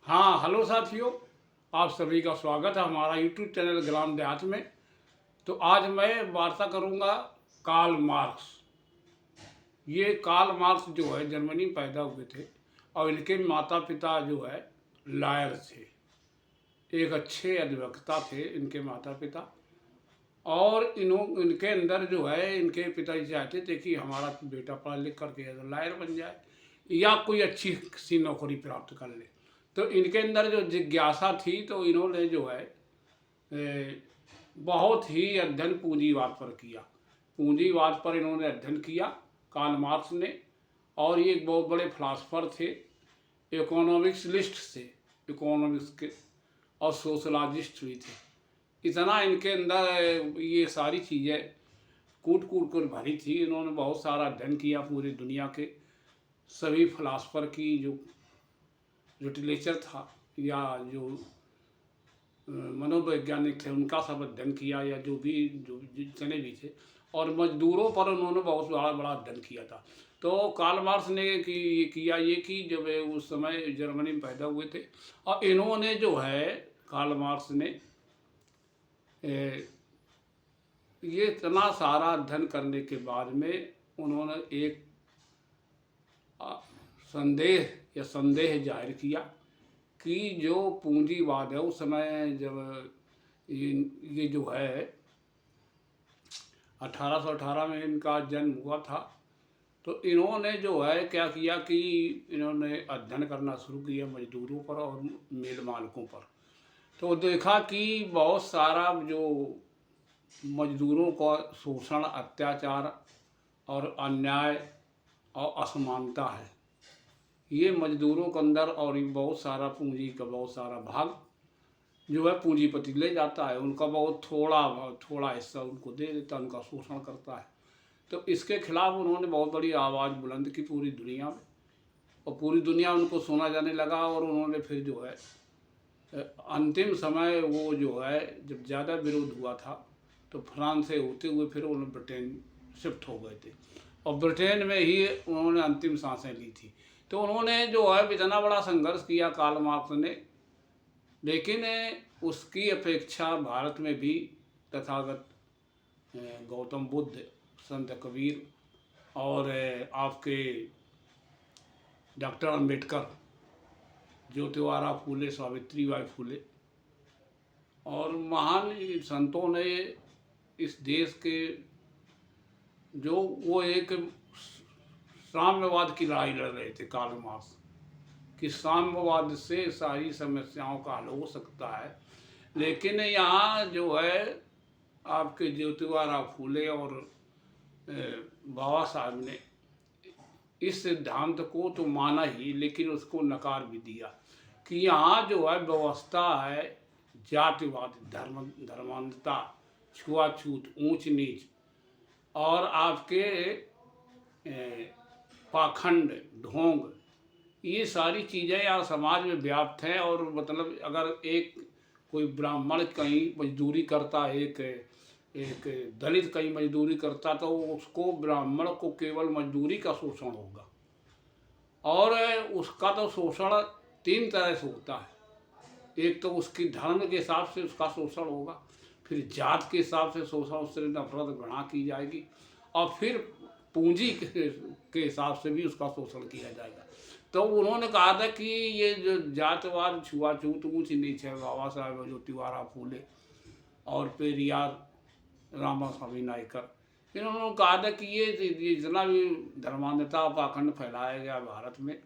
हाँ, हेलो साथियों, आप सभी का स्वागत है हमारा यूट्यूब चैनल ग्राम देहात में। तो आज मैं वार्ता करूँगा कार्ल मार्क्स। ये कार्ल मार्क्स जो है जर्मनी में पैदा हुए थे और इनके माता पिता जो है लायर थे। एक अच्छे अधिवक्ता थे इनके माता पिता। और इनके अंदर जो है इनके पिताजी चाहते थे कि हमारा बेटा पढ़ लिख करके लायर बन जाए या कोई अच्छी सी नौकरी प्राप्त कर ले। तो इनके अंदर जो जिज्ञासा थी तो इन्होंने जो है बहुत ही अध्ययन पूंजीवाद पर किया। पूंजीवाद पर इन्होंने अध्ययन किया कार्ल मार्क्स ने। और ये एक बहुत बड़े फिलासफर थे, इकोनॉमिक्सलिस्ट थे, इकोनॉमिक्स के, और सोशलॉजिस्ट भी थे। इतना इनके अंदर ये सारी चीज़ें कूट कूट कर भरी थी। इन्होंने बहुत सारा अध्ययन किया पूरी दुनिया के सभी फिलासफर की जो लिटरेचर था या जो मनोवैज्ञानिक थे उनका सब अध्ययन किया, या जो जितने भी थे। और मजदूरों पर उन्होंने बहुत बड़ा बड़ा अध्ययन किया था। तो कार्ल मार्क्स ने किया ये कि जब उस समय जर्मनी में पैदा हुए थे और इन्होंने जो है कार्ल मार्क्स ने ये इतना सारा अध्ययन करने के बाद में उन्होंने एक संदेह जाहिर किया कि जो पूंजीवाद है उस समय जब ये जो है 1818 में इनका जन्म हुआ था, तो इन्होंने जो है क्या किया कि इन्होंने अध्ययन करना शुरू किया मजदूरों पर और मिल मालिकों पर। तो देखा कि बहुत सारा जो मजदूरों का शोषण, अत्याचार और अन्याय और असमानता है, ये मजदूरों के अंदर, और बहुत सारा पूंजी का बहुत सारा भाग जो है पूंजीपति ले जाता है, उनका बहुत थोड़ा हिस्सा उनको दे देता है, उनका शोषण करता है। तो इसके खिलाफ उन्होंने बहुत बड़ी आवाज़ बुलंद की पूरी दुनिया में, और पूरी दुनिया उनको सुना जाने लगा। और उन्होंने फिर जो है अंतिम समय वो जो है जब ज़्यादा विरोध हुआ था तो फ्रांस से होते हुए फिर उन्होंने ब्रिटेन शिफ्ट हो गए थे, और ब्रिटेन में ही उन्होंने अंतिम सांसें ली थी। तो उन्होंने जो है इतना बड़ा संघर्ष किया कार्ल मार्क्स ने, लेकिन उसकी अपेक्षा भारत में भी तथागत गौतम बुद्ध, संत कबीर और आपके डॉक्टर अम्बेडकर, ज्योतिबा फूले, सावित्रीबाई फूले और महान संतों ने इस देश के जो वो एक साम्यवाद की लड़ाई लड़ रहे थे कार्ल मार्क्स, कि साम्यवाद से सारी समस्याओं का हल हो सकता है। लेकिन यहाँ जो है आपके ज्योतिबा फूले और बाबा साहब ने इस सिद्धांत को तो माना ही, लेकिन उसको नकार भी दिया कि यहाँ जो है व्यवस्था है जातिवाद, धर्मांधता, छुआछूत, ऊंच नीच और आपके पाखंड, ढोंग, ये सारी चीज़ें यहाँ समाज में व्याप्त हैं। और मतलब अगर एक कोई ब्राह्मण कहीं मजदूरी करता है, एक दलित कहीं मजदूरी करता, तो उसको ब्राह्मण को केवल मजदूरी का शोषण होगा। और उसका तो शोषण 3 तरह से होता है। एक तो उसकी धर्म के हिसाब से उसका शोषण होगा, फिर जात के हिसाब से शोषण, उससे नफरत घृणा की जाएगी, और फिर पूंजी के हिसाब से भी उसका शोषण किया जाएगा। तो उन्होंने कहा था कि ये जो जातवाद, छुआछूत, ऊंच नीच है, बाबा साहेब ज्योतिबा फूले और पेरियार, रामास्वामी नायकर, इन्होंने कहा था कि ये जितना भी धर्मांधता, पाखंड फैलाया गया भारत में,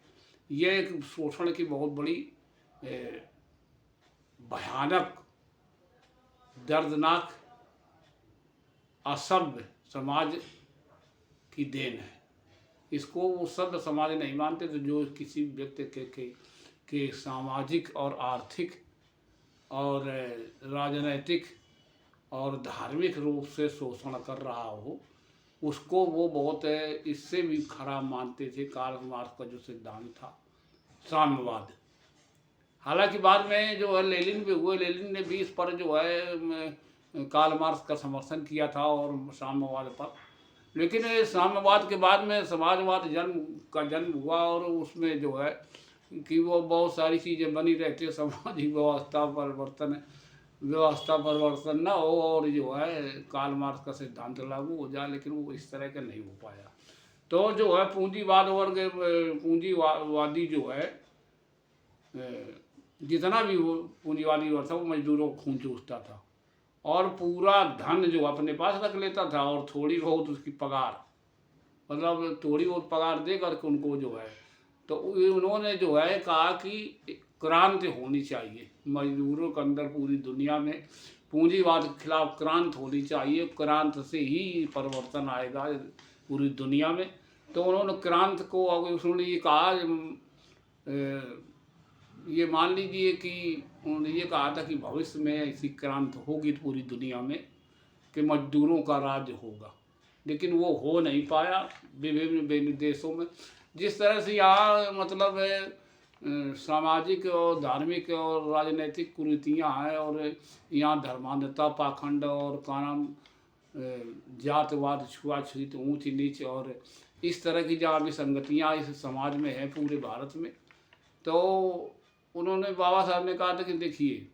ये एक शोषण की बहुत बड़ी भयानक, दर्दनाक, असभ्य समाज की देन है। इसको वो सभ्य समाज नहीं मानते, तो जो किसी व्यक्ति के सामाजिक और आर्थिक और राजनैतिक और धार्मिक रूप से शोषण कर रहा हो, उसको वो बहुत इससे भी खराब मानते थे। कार्ल मार्क्स का जो सिद्धांत था साम्यवाद, हालांकि बाद में जो है लेनिन भी हुए, लेनिन ने भी इस पर जो है कार्ल मार्क्स का समर्थन किया था और साम्यवाद पर। लेकिन साम्यवाद के बाद में समाजवाद जन्म हुआ, और उसमें जो है कि वो बहुत सारी चीज़ें बनी रहती है, सामाजिक व्यवस्था परिवर्तन ना हो और जो है कार्ल मार्क्स का सिद्धांत लागू हो जाए, लेकिन वो इस तरह का नहीं हो पाया। तो जो है पूंजीवादी जो है जितना भी वो पूंजीवादी वर्ग था वो मजदूरों को खून चूसता था और पूरा धन जो अपने पास रख लेता था और थोड़ी बहुत उसकी पगार, मतलब थोड़ी बहुत पगार दे करके उनको जो है, तो उन्होंने जो है कहा कि क्रांति होनी चाहिए मजदूरों के अंदर, पूरी दुनिया में पूंजीवाद के खिलाफ क्रांति होनी चाहिए, क्रांति से ही परिवर्तन आएगा पूरी दुनिया में। तो उन्होंने क्रांति को उन्होंने ये कहा, ये मान लीजिए कि उन्होंने ये कहा था कि भविष्य में ऐसी क्रांति होगी पूरी दुनिया में कि मजदूरों का राज्य होगा, लेकिन वो हो नहीं पाया विभिन्न देशों में। जिस तरह से यहाँ मतलब सामाजिक और धार्मिक और राजनीतिक कुरीतियाँ हैं और यहाँ धर्मांधता, पाखंड और कानून, जातवाद, छुआछूत, ऊंच नीच और इस तरह की जहाँ विसंगतियाँ इस समाज में हैं पूरे भारत में, तो उन्होंने बाबा साहब ने कहा था कि देखिए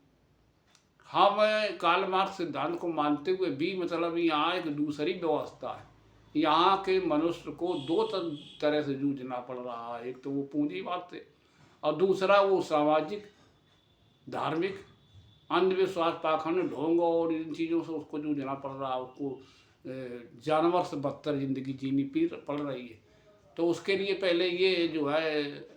हम कार्ल मार्क्स सिद्धांत को मानते हुए भी मतलब यहाँ एक दूसरी व्यवस्था है, यहाँ के मनुष्य को दो तरह से जूझना पड़ रहा है। एक तो वो पूंजीवाद से और दूसरा वो सामाजिक, धार्मिक, अंधविश्वास, पाखंड, ढोंग और इन चीज़ों से उसको जूझना पड़ रहा है। उसको जानवर से बदतर ज़िंदगी जीनी पड़ रही है। तो उसके लिए पहले ये जो है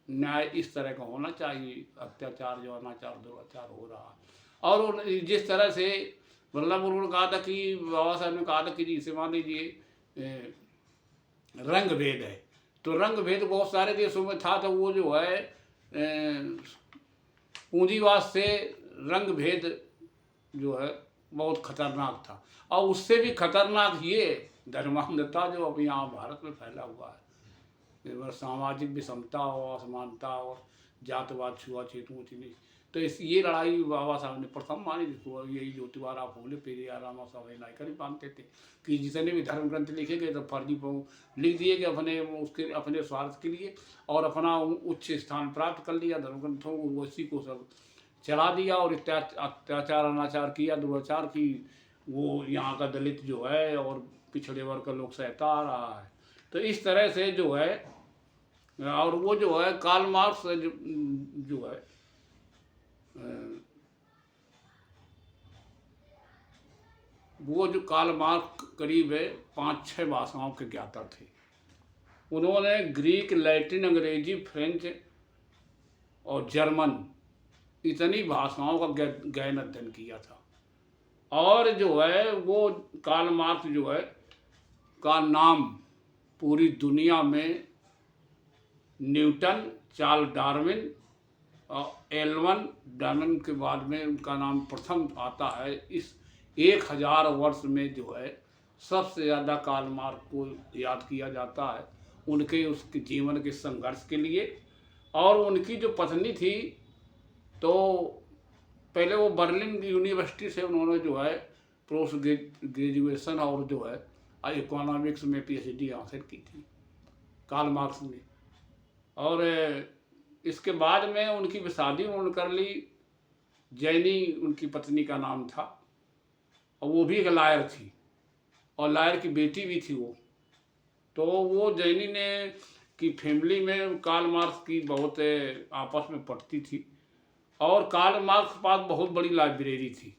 न्याय इस तरह का होना चाहिए। अत्याचार जो अनाचार दुराचार हो रहा है और जिस तरह से मतलब उन्होंने कहा था कि बाबा साहब ने कहा था कि जिसे मान लीजिए रंग भेद है, तो रंग भेद बहुत सारे देशों में था, तो वो जो है पूंजीवाद से रंग भेद जो है बहुत खतरनाक था। और उससे भी खतरनाक ये धर्मांधता जो अब यहाँ भारत में फैला हुआ है, सामाजिक विषमता और असमानता और जातवाद, छुआछूत, ऊंच नीच। तो ये लड़ाई बाबा साहब ने प्रथम मानी, जिसको यही ज्योतिबा फूले, पेरियार, रामासाहेब नायकर ही मानते थे कि जितने भी धर्म ग्रंथ लिखे गए तो फर्जी लिख दिए गए अपने स्वार्थ के लिए और अपना उच्च स्थान प्राप्त कर लिया धर्म ग्रंथों को, उसी को सब चला दिया और अत्याचार अनाचार किया, दुराचार की वो यहाँ का दलित जो है और पिछड़े वर्ग का लोग सहता आ रहा है। तो इस तरह से जो है, और वो जो है कार्ल मार्क्स जो है वो जो कार्ल मार्क्स करीब 5-6 भाषाओं के ज्ञाता थे। उन्होंने ग्रीक, लैटिन, अंग्रेजी, फ्रेंच और जर्मन इतनी भाषाओं का गहन अध्ययन किया था। और जो है वो कार्ल मार्क्स जो है का नाम पूरी दुनिया में न्यूटन, चार्ल्स डार्विन और एल्वन डार्विन के बाद में उनका नाम प्रथम आता है। इस 1000 वर्ष में जो है सबसे ज़्यादा कार्ल मार्क्स को याद किया जाता है उनके उसके जीवन के संघर्ष के लिए। और उनकी जो पत्नी थी, तो पहले वो बर्लिन यूनिवर्सिटी से उन्होंने जो है पोस्ट ग्रेजुएशन और जो है इकोनॉमिक्स में PhD हासिल की थी कार्ल मार्क्स ने। और इसके बाद में उनकी शादी उन्होंने कर ली, जैनी उनकी पत्नी का नाम था और वो भी एक लायर थी और लायर की बेटी भी थी वो। तो वो जैनी ने की फैमिली में कार्ल मार्क्स की बहुत आपस में पटती थी और कार्ल मार्क्स के पास बहुत बड़ी लाइब्रेरी थी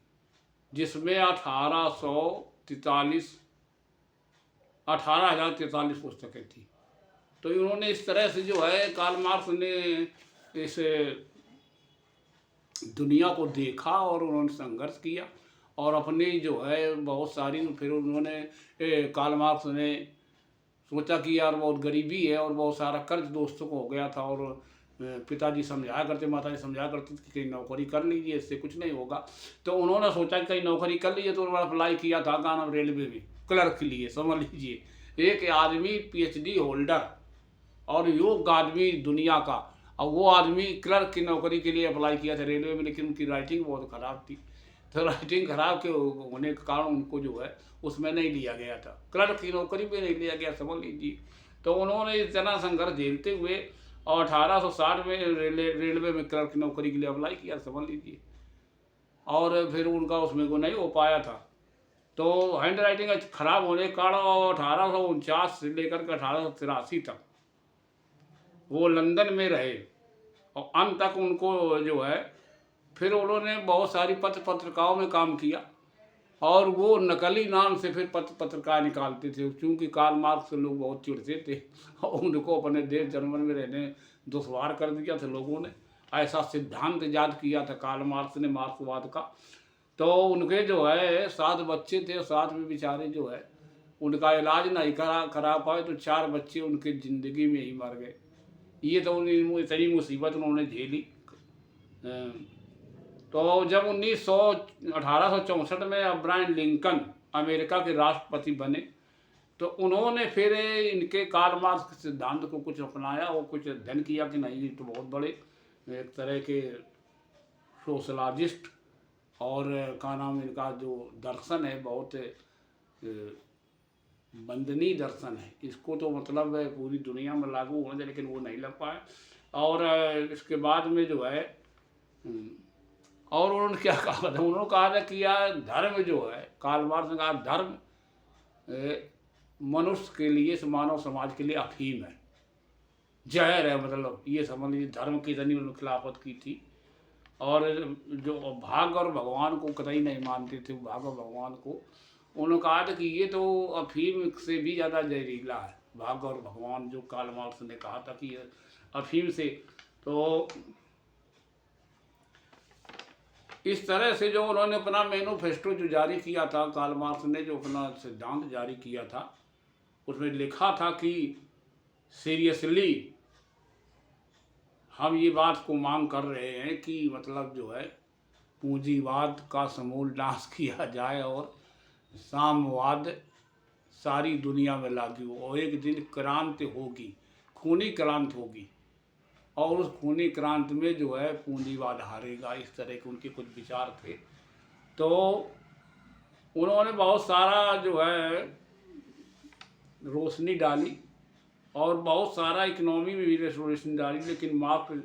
जिसमें 18,043 पुस्तकें थी। तो इन्होंने इस तरह से जो है कार्ल मार्क्स ने इस दुनिया को देखा और उन्होंने संघर्ष किया और अपनी जो है बहुत सारी, फिर उन्होंने कार्ल मार्क्स ने सोचा कि यार बहुत गरीबी है और बहुत सारा कर्ज दोस्तों को हो गया था और पिताजी समझाया करते, माताजी समझाया करती कि कहीं नौकरी कर लीजिए, इससे कुछ नहीं होगा। तो उन्होंने सोचा कि कहीं नौकरी कर लीजिए, तो उन्होंने अप्लाई किया था नाम रेलवे में क्लर्क के लिए। समझ लीजिए एक आदमी PhD होल्डर और योग्य आदमी दुनिया का, और वो आदमी क्लर्क की नौकरी के लिए अप्लाई किया था रेलवे में, लेकिन उनकी राइटिंग बहुत ख़राब थी। तो राइटिंग खराब के होने के कारण उनको जो है उसमें नहीं लिया गया था, क्लर्क की नौकरी में नहीं लिया गया, समझ लीजिए। तो उन्होंने इतना संघर्ष झेलते हुए और 1860 में रेलवे में क्लर्क की नौकरी के लिए अप्लाई किया, समझ लीजिए। और फिर उनका उसमें को नहीं हो पाया था, तो हैंड राइटिंग खराब होने के कारण 1849 से लेकर के 1883 तक वो लंदन में रहे, और अंत तक उनको जो है फिर उन्होंने बहुत सारी पत्रिकाओं में काम किया, और वो नकली नाम से फिर पत्रिकाएँ निकालते थे, क्योंकि कार्ल मार्क्स से लोग बहुत चिढ़ते थे और उनको अपने देश जर्मन में रहने दुश्वार कर दिया था लोगों ने। ऐसा सिद्धांत ईजाद किया था कार्ल मार्क्स ने मार्क्सवाद का। तो उनके जो है 7 बच्चे थे, और 7 में बेचारे जो है उनका इलाज नहीं करा पाए, तो 4 बच्चे उनके ज़िंदगी में ही मर गए। ये तो इतनी मुसीबत उन्होंने झेली। तो जब 1864 में अब्राहम लिंकन अमेरिका के राष्ट्रपति बने, तो उन्होंने फिर इनके कार्ल मार्क्स के सिद्धांत को कुछ अपनाया और कुछ अध्ययन किया कि नहीं, ये तो बहुत बड़े एक तरह के सोशलॉजिस्ट और का नाम इनका जो दर्शन है बहुत वंदनीय दर्शन है, इसको तो मतलब पूरी दुनिया में लागू होना चाहिए, लेकिन वो नहीं लग पाया। और इसके बाद में जो है और उन्होंने क्या कहा था, उन्होंने कहा था कि यार धर्म जो है, कार्ल मार्क्स ने कहा धर्म मनुष्य के लिए, मानव समाज के लिए अफीम है, जहर है, मतलब ये समझ लीजिए। धर्म की इतनी उन्होंने खिलाफत की थी, और जो भाग और भगवान को कतई नहीं मानते थे, भाग और भगवान को उन्होंने कहा था कि ये तो अफीम से भी ज़्यादा जहरीला है, भाग और भगवान, जो कार्ल मार्क्स ने कहा था कि अफीम से। तो इस तरह से जो उन्होंने अपना मैनिफेस्टो जो जारी किया था, कार्ल मार्क्स ने जो अपना सिद्धांत जारी किया था, उसमें लिखा था कि सीरियसली हम ये बात को मांग कर रहे हैं कि मतलब जो है पूंजीवाद का समूल नाश किया जाए और साम्यवाद सारी दुनिया में लागू हो, और एक दिन क्रांति होगी, खूनी क्रांति होगी, और उस खूनी क्रांति में जो है पूंजीवाद हारेगा। इस तरह के उनके कुछ विचार थे। तो उन्होंने बहुत सारा जो है रोशनी डाली, और बहुत सारा इकोनॉमी में भी रोशनी डाली, लेकिन मार्क्स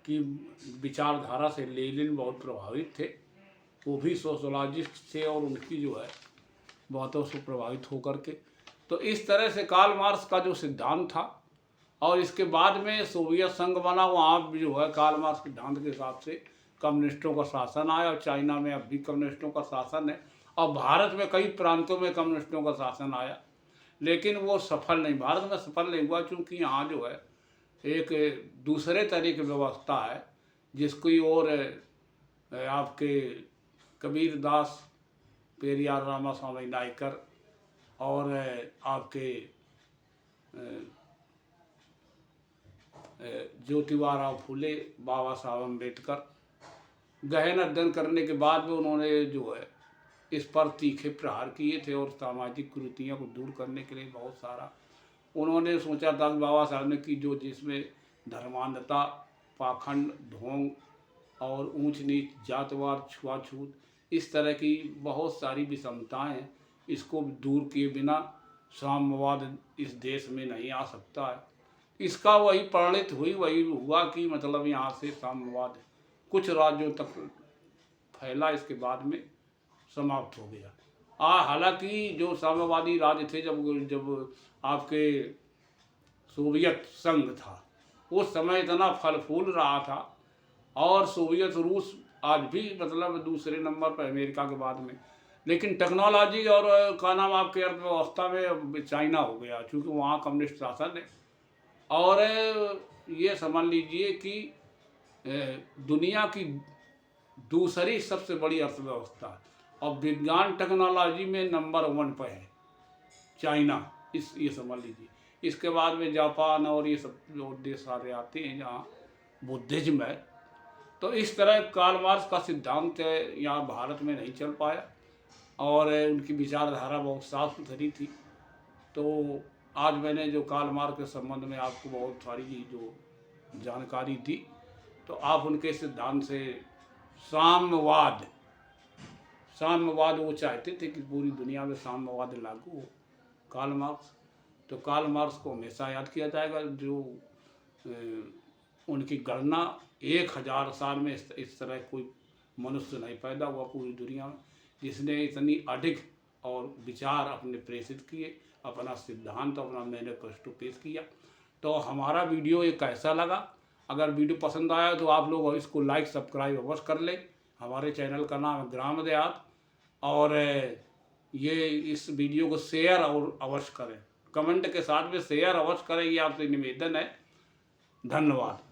की विचारधारा से लेनिन बहुत प्रभावित थे, वो भी सोशलॉजिस्ट थे, और उनकी जो है बातों से प्रभावित होकर के। तो इस तरह से कार्ल मार्क्स का जो सिद्धांत था, और इसके बाद में सोवियत संघ बना, वहाँ भी जो है कार्ल मार्क्स के सिद्धांत के हिसाब से कम्युनिस्टों का शासन आया, और चाइना में अब भी कम्युनिस्टों का शासन है, और भारत में कई प्रांतों में कम्युनिस्टों का शासन आया, लेकिन वो सफल नहीं, भारत में सफल नहीं हुआ, क्योंकि यहाँ जो है एक दूसरे तरह की व्यवस्था है, जिसकी ओर आपके कबीर दास, पेरियार रामास्वामी नायकर, और आपके ज्योतिबा फूले, बाबा साहब अम्बेडकर, गहन अध्ययन करने के बाद में उन्होंने जो है इस पर तीखे प्रहार किए थे, और सामाजिक कुरीतियों को दूर करने के लिए बहुत सारा उन्होंने सोचा था। बाबा साहब ने कि जो जिसमें धर्मांधता, पाखंड, ढोंग और ऊंच नीच, जातवाद, छुआछूत, इस तरह की बहुत सारी विषमताएं हैं, इसको दूर किए बिना साम्यवाद इस देश में नहीं आ सकता है। इसका वही परिणत वही हुआ कि मतलब यहाँ से साम्यवाद कुछ राज्यों तक फैला, इसके बाद में समाप्त हो गया। हालांकि जो साम्यवादी राज्य थे, जब आपके सोवियत संघ था, उस समय इतना फल फूल रहा था, और सोवियत रूस आज भी मतलब दूसरे नंबर पर अमेरिका के बाद में, लेकिन टेक्नोलॉजी और का नाम आपके अर्थव्यवस्था में चाइना हो गया, क्योंकि वहाँ कम्युनिस्ट शासन है। और ये समझ लीजिए कि दुनिया की दूसरी सबसे बड़ी अर्थव्यवस्था और विज्ञान टेक्नोलॉजी में नंबर 1 पर है चाइना, ये समझ लीजिए। इसके बाद में जापान और ये सब जो देश सारे आते हैं जहाँ बुद्धिज्म है। तो इस तरह कार्ल मार्क्स का सिद्धांत यहाँ भारत में नहीं चल पाया, और उनकी विचारधारा बहुत साफ सुथरी थी। तो आज मैंने जो कार्ल मार्क्स के संबंध में आपको बहुत सारी जो जानकारी दी, तो आप उनके सिद्धांत से साम्यवाद वो चाहते थे कि पूरी दुनिया में साम्यवाद लागू हो, कार्ल मार्क्स। तो कार्ल मार्क्स को हमेशा याद किया जाएगा, जो उनकी गणना 1000 साल में इस तरह कोई मनुष्य नहीं पैदा हुआ पूरी दुनिया में जिसने इतनी अधिक और विचार अपने प्रेषित किए, अपना सिद्धांत अपना मैनिफेस्टो पेश किया। तो हमारा वीडियो ये कैसा लगा? अगर वीडियो पसंद आया तो आप लोग इसको लाइक सब्सक्राइब अवश्य कर लें। हमारे चैनल का नाम है ग्राम देहात, और ये इस वीडियो को शेयर और अवश्य करें, कमेंट के साथ में शेयर अवश्य करें, ये आपसे निवेदन है। धन्यवाद।